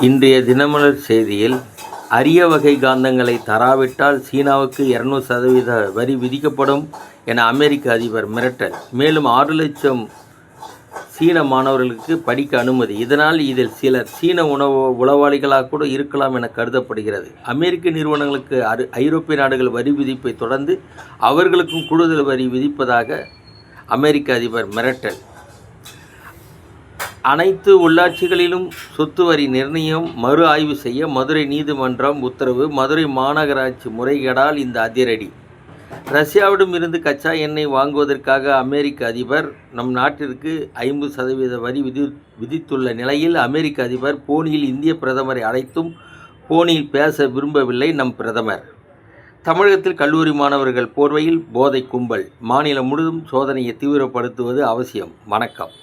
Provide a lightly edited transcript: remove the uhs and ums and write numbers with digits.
இன்றைய தினமலர் செய்தியில், அரிய வகை காந்தங்களை தராவிட்டால் சீனாவுக்கு 200% வரி விதிக்கப்படும் என அமெரிக்க அதிபர் மிரட்டல். மேலும் 6 லட்சம் சீன மாணவர்களுக்கு படிக்க அனுமதி. இதனால் இதில் சிலர் சீன உளவாளிகளாக கூட இருக்கலாம் என கருதப்படுகிறது. அமெரிக்க நிறுவனங்களுக்கு ஐரோப்பிய நாடுகள் வரி விதிப்பை தொடர்ந்து அவர்களுக்கும் கூடுதல் வரி விதிப்பதாக அமெரிக்க அதிபர் மிரட்டல். அனைத்து உள்ளாட்சிகளிலும் சொத்து வரி நிர்ணயம் மறு ஆய்வு செய்ய மதுரை நீதிமன்றம் உத்தரவு. மதுரை மாநகராட்சி முறைகேடால் இந்த அதிரடி. ரஷ்யாவிடம் இருந்து கச்சா எண்ணெய் வாங்குவதற்காக அமெரிக்க அதிபர் நம் நாட்டிற்கு 50% வரி விதித்துள்ள நிலையில் அமெரிக்க அதிபர் போனியில் இந்திய பிரதமரை அழைத்தும் போனியில் பேச விரும்பவில்லை நம் பிரதமர். தமிழகத்தில் கல்லூரி மாணவர்கள் போர்வையில் போதை கும்பல். மாநிலம் முழுவதும் சோதனையை தீவிரப்படுத்துவது அவசியம். வணக்கம்.